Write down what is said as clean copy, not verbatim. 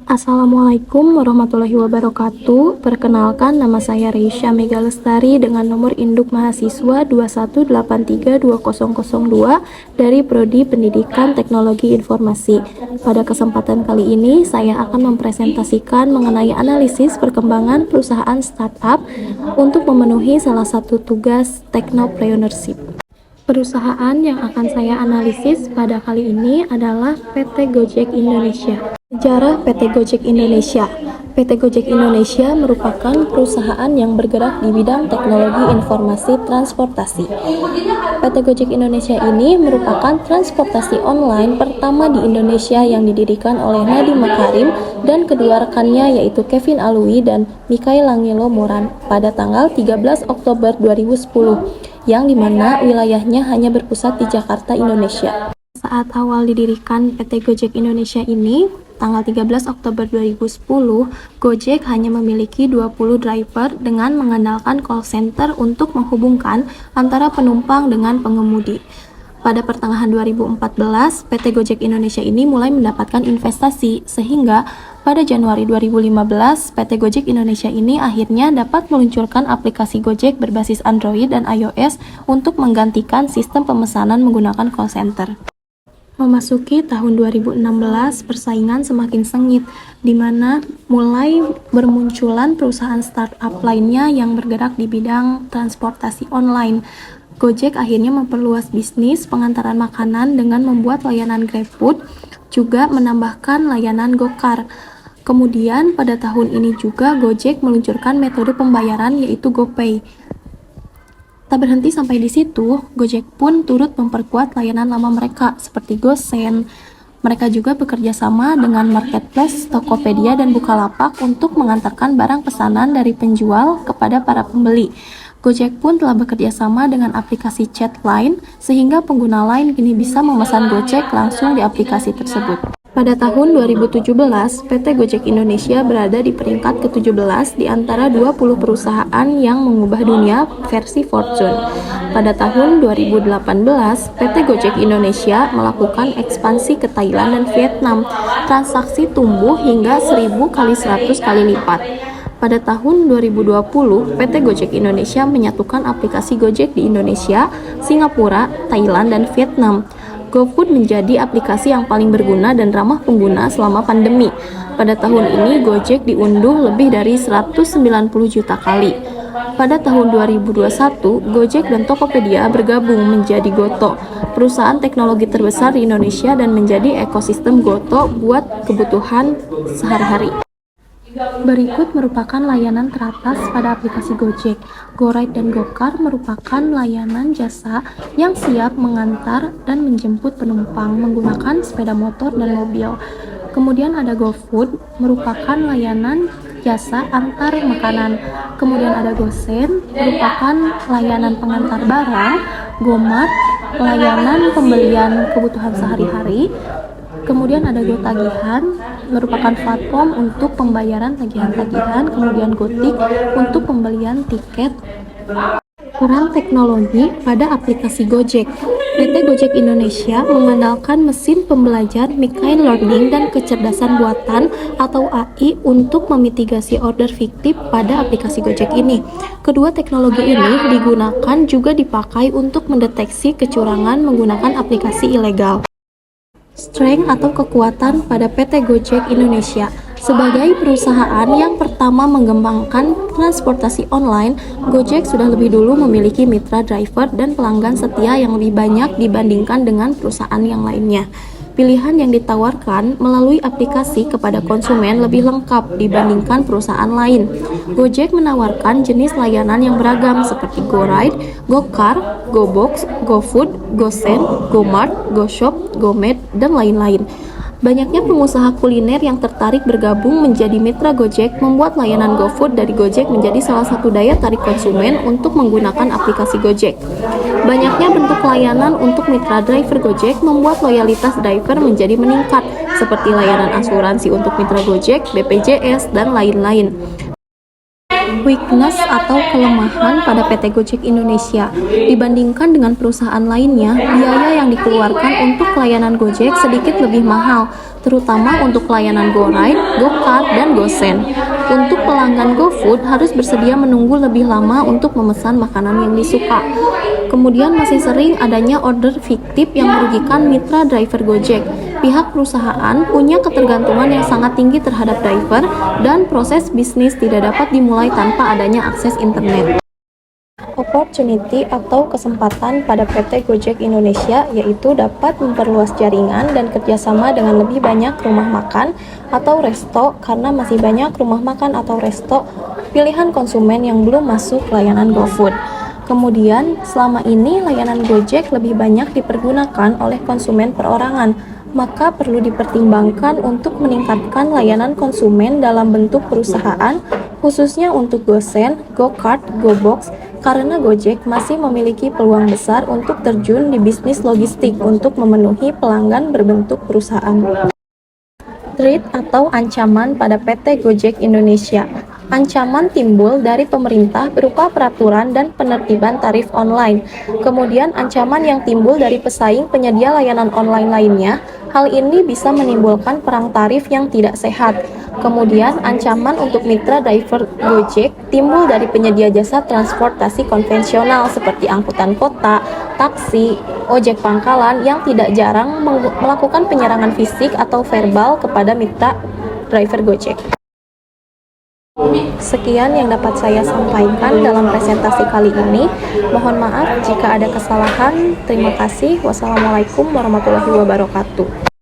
Assalamualaikum warahmatullahi wabarakatuh. Perkenalkan, nama saya Reisha Mega Lestari dengan nomor induk mahasiswa 218320002 dari Prodi Pendidikan Teknologi Informasi. Pada kesempatan kali ini, saya akan mempresentasikan mengenai analisis perkembangan perusahaan startup untuk memenuhi salah satu tugas Technopreneurship. Perusahaan yang akan saya analisis pada kali ini adalah PT Gojek Indonesia. Sejarah PT Gojek Indonesia. PT Gojek Indonesia merupakan perusahaan yang bergerak di bidang teknologi informasi transportasi. PT Gojek Indonesia ini merupakan transportasi online pertama di Indonesia yang didirikan oleh Nadiem Makarim dan kedua rekannya yaitu Kevin Alui dan Mikhail Angelo Moran pada tanggal 13 Oktober 2010. Yang dimana wilayahnya hanya berpusat di Jakarta, Indonesia. Saat awal didirikan PT Gojek Indonesia ini, tanggal 13 Oktober 2010, Gojek hanya memiliki 20 driver dengan mengandalkan call center untuk menghubungkan antara penumpang dengan pengemudi. Pada pertengahan 2014, PT Gojek Indonesia ini mulai mendapatkan investasi, sehingga pada Januari 2015, PT Gojek Indonesia ini akhirnya dapat meluncurkan aplikasi Gojek berbasis Android dan iOS untuk menggantikan sistem pemesanan menggunakan call center. Memasuki tahun 2016, persaingan semakin sengit, di mana mulai bermunculan perusahaan startup lainnya yang bergerak di bidang transportasi online. Gojek akhirnya memperluas bisnis pengantaran makanan dengan membuat layanan GrabFood, juga menambahkan layanan GoCar. Kemudian pada tahun ini juga Gojek meluncurkan metode pembayaran yaitu GoPay. Tak berhenti sampai di situ, Gojek pun turut memperkuat layanan lama mereka seperti GoSend. Mereka juga bekerja sama dengan marketplace Tokopedia dan Bukalapak untuk mengantarkan barang pesanan dari penjual kepada para pembeli. Gojek pun telah bekerja sama dengan aplikasi chat Line, sehingga pengguna Line kini bisa memesan Gojek langsung di aplikasi tersebut. Pada tahun 2017, PT Gojek Indonesia berada di peringkat ke-17 di antara 20 perusahaan yang mengubah dunia versi Fortune. Pada tahun 2018, PT Gojek Indonesia melakukan ekspansi ke Thailand dan Vietnam. Transaksi tumbuh hingga 1000 kali 100 kali lipat. Pada tahun 2020, PT Gojek Indonesia menyatukan aplikasi Gojek di Indonesia, Singapura, Thailand, dan Vietnam. GoFood menjadi aplikasi yang paling berguna dan ramah pengguna selama pandemi. Pada tahun ini, Gojek diunduh lebih dari 190 juta kali. Pada tahun 2021, Gojek dan Tokopedia bergabung menjadi Goto, perusahaan teknologi terbesar di Indonesia dan menjadi ekosistem Goto buat kebutuhan sehari-hari. Berikut merupakan layanan teratas pada aplikasi Gojek. GoRide dan GoCar merupakan layanan jasa yang siap mengantar dan menjemput penumpang menggunakan sepeda motor dan mobil. Kemudian ada GoFood, merupakan layanan jasa antar makanan. Kemudian ada GoSend, merupakan layanan pengantar barang. GoMart, layanan pembelian kebutuhan sehari-hari. Kemudian ada GoTagihan, merupakan platform untuk pembayaran tagihan-tagihan. Kemudian GoTik untuk pembelian tiket. Peran teknologi pada aplikasi Gojek. PT Gojek Indonesia mengandalkan mesin pembelajar machine learning dan kecerdasan buatan atau AI untuk memitigasi order fiktif pada aplikasi Gojek ini. Kedua teknologi ini digunakan juga dipakai untuk mendeteksi kecurangan menggunakan aplikasi ilegal. Strength atau kekuatan pada PT Gojek Indonesia. Sebagai perusahaan yang pertama mengembangkan transportasi online, Gojek sudah lebih dulu memiliki mitra driver dan pelanggan setia yang lebih banyak dibandingkan dengan perusahaan yang lainnya. Pilihan yang ditawarkan melalui aplikasi kepada konsumen lebih lengkap dibandingkan perusahaan lain. Gojek menawarkan jenis layanan yang beragam seperti GoRide, GoCar, GoBox, GoFood, GoSend, GoMart, GoShop, GoMed, dan lain-lain. Banyaknya pengusaha kuliner yang tertarik bergabung menjadi mitra Gojek membuat layanan GoFood dari Gojek menjadi salah satu daya tarik konsumen untuk menggunakan aplikasi Gojek. Banyaknya bentuk layanan untuk mitra driver Gojek membuat loyalitas driver menjadi meningkat, seperti layanan asuransi untuk mitra Gojek, BPJS, dan lain-lain. Weakness atau kelemahan pada PT Gojek Indonesia. Dibandingkan dengan perusahaan lainnya, biaya yang dikeluarkan untuk layanan Gojek sedikit lebih mahal, terutama untuk layanan GoRide, GoCar, dan GoSend. Untuk pelanggan GoFood harus bersedia menunggu lebih lama untuk memesan makanan yang disuka. Kemudian masih sering adanya order fiktif yang merugikan mitra driver Gojek. Pihak perusahaan punya ketergantungan yang sangat tinggi terhadap driver dan proses bisnis tidak dapat dimulai tanpa adanya akses internet. Opportunity atau kesempatan pada PT Gojek Indonesia yaitu dapat memperluas jaringan dan kerjasama dengan lebih banyak rumah makan atau resto karena masih banyak rumah makan atau resto pilihan konsumen yang belum masuk layanan GoFood. Kemudian, selama ini layanan Gojek lebih banyak dipergunakan oleh konsumen perorangan, maka perlu dipertimbangkan untuk meningkatkan layanan konsumen dalam bentuk perusahaan, khususnya untuk GoSend, GoCard, GoBox, karena Gojek masih memiliki peluang besar untuk terjun di bisnis logistik untuk memenuhi pelanggan berbentuk perusahaan. Threat atau ancaman pada PT Gojek Indonesia. Ancaman timbul dari pemerintah berupa peraturan dan penertiban tarif online. Kemudian ancaman yang timbul dari pesaing penyedia layanan online lainnya. Hal ini bisa menimbulkan perang tarif yang tidak sehat. Kemudian ancaman untuk mitra driver Gojek timbul dari penyedia jasa transportasi konvensional seperti angkutan kota, taksi, ojek pangkalan yang tidak jarang melakukan penyerangan fisik atau verbal kepada mitra driver Gojek. Sekian yang dapat saya sampaikan dalam presentasi kali ini. Mohon maaf jika ada kesalahan. Terima kasih. Wassalamualaikum warahmatullahi wabarakatuh.